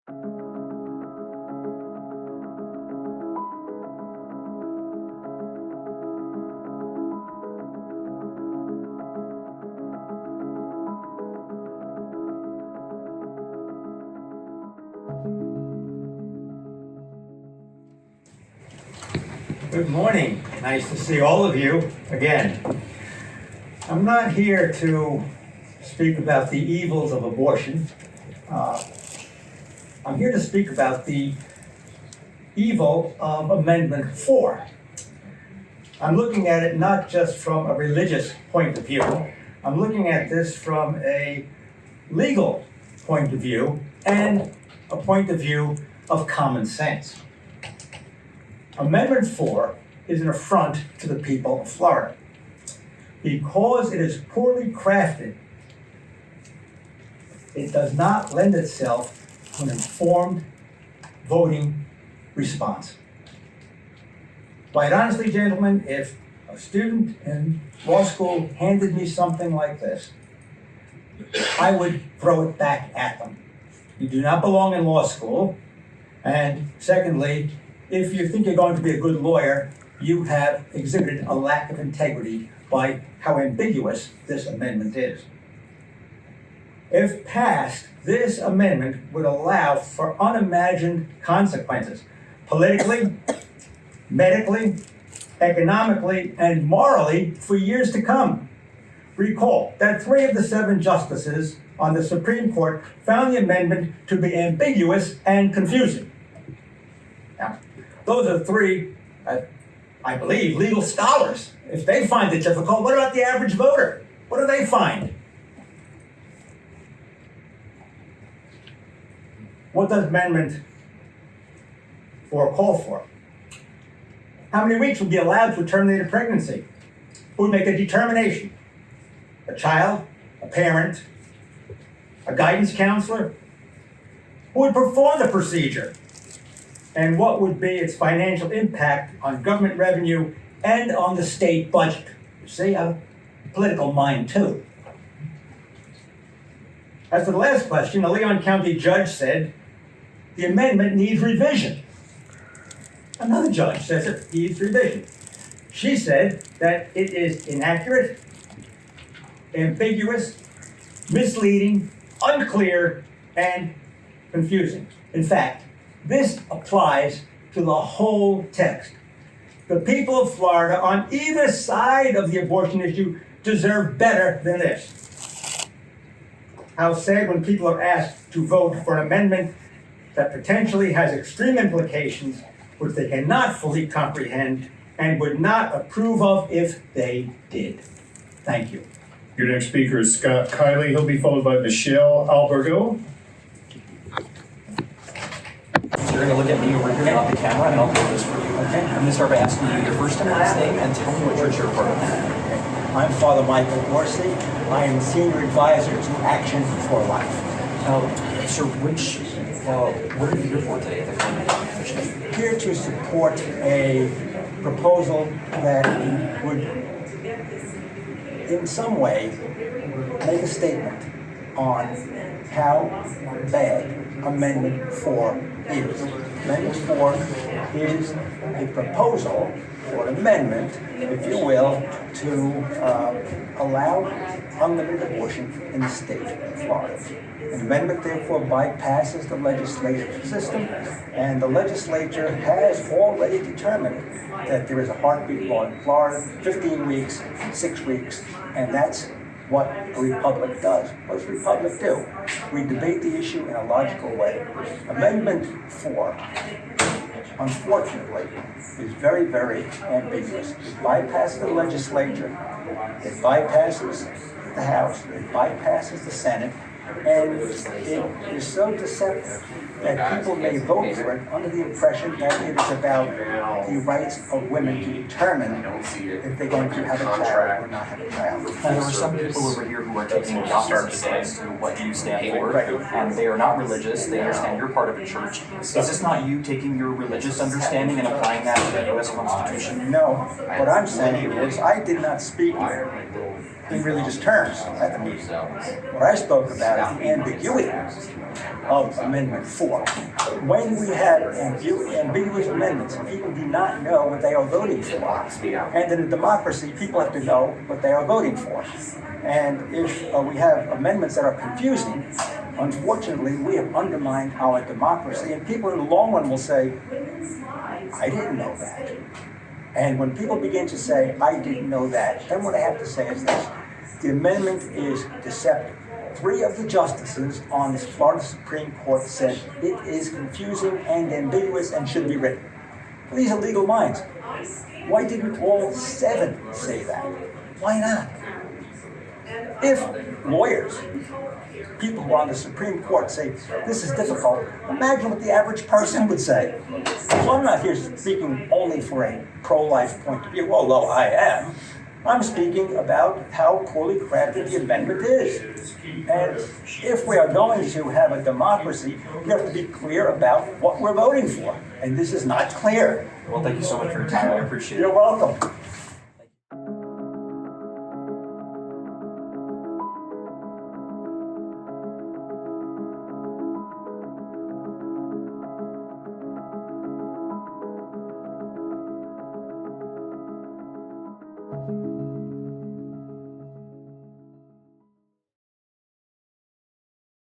Good morning. Nice to see all of you again. I'm not here to speak about the evils of abortion. I'm here to speak about the evil of Amendment 4. I'm looking at it not just from a religious point of view. I'm looking at this from a legal point of view and a point of view of common sense. Amendment 4 is an affront to the people of Florida because it is poorly crafted. It does not lend itself to an informed voting response. Quite honestly, gentlemen, if a student in law school handed me something like this, I would throw it back at them. You do not belong in law school. And secondly, if you think you're going to be a good lawyer, you have exhibited a lack of integrity by how ambiguous this amendment is. If passed, this amendment would allow for unimagined consequences, politically, medically, economically, and morally for years to come. Recall that 3 of the 7 justices on the Supreme Court found the amendment to be ambiguous and confusing. Now, those are 3, I believe, legal scholars. If they find it difficult, what about the average voter? What do they find? What does Amendment 4 call for? How many weeks would be allowed to terminate a pregnancy? Who would make a determination? A child? A parent? A guidance counselor? Who would perform the procedure? And what would be its financial impact on government revenue and on the state budget? You see, a political mind too. As for the last question, a Leon County judge said, the amendment needs revision. Another judge says it needs revision. She said that it is inaccurate, ambiguous, misleading, unclear, and confusing. In fact, this applies to the whole text. The people of Florida on either side of the abortion issue deserve better than this. How sad when people are asked to vote for an amendment that potentially has extreme implications which they cannot fully comprehend and would not approve of if they did. Thank you. Your next speaker is Scott Kiley. He'll be followed by Michelle Albergo. So you're going to look at me over here, not the camera, and I'll do this for you. Okay. I'm going to start by asking you your first and last name and tell me what church you're a part of. Okay. I'm Father Michael Orsi. I am Senior Advisor to Action for Life. Sir, what are you here for today at the Convention? Here to support a proposal that would, in some way, make a statement on how bad Amendment 4 is. Amendment 4 is a proposal for an amendment, if you will, to allow unlimited abortion in the state of Florida. An amendment therefore bypasses the legislative system, and the legislature has already determined that there is a heartbeat law in Florida, 15 weeks, 6 weeks, and that's what a republic does. What does a republic do? We debate the issue in a logical way. Amendment 4, unfortunately, is very, very ambiguous. It bypasses the legislature, it bypasses the House, it bypasses the Senate, and it is so deceptive that people may vote for it under the impression that it is about the rights of women to determine if they're going to have a child or not have a child. There are some people over here who are taking the opposite stance to what you stand for. They are not religious. They understand you're part of a church. Is this not you taking your religious understanding and applying that to the U.S. Constitution? No. What I'm saying is I did not speak in religious terms at the meeting. What I spoke about is the ambiguity of Amendment 4. When we have ambiguous amendments, people do not know what they are voting for. And in a democracy, people have to know what they are voting for. And if we have amendments that are confusing, unfortunately, we have undermined our democracy. And people in the long run will say, I didn't know that. And when people begin to say, I didn't know that, then what I have to say is this. The amendment is deceptive. 3 of the justices on the Florida Supreme Court said it is confusing and ambiguous and should be written. These are legal minds. Why didn't all 7 say that? Why not? If lawyers, people who are on the Supreme Court say this is difficult, imagine what the average person would say. So I'm not here speaking only for a pro-life point of view, although I am. I'm speaking about how poorly crafted the amendment is. And if we are going to have a democracy, we have to be clear about what we're voting for. And this is not clear. Well, thank you so much for your time. I appreciate it. You're welcome.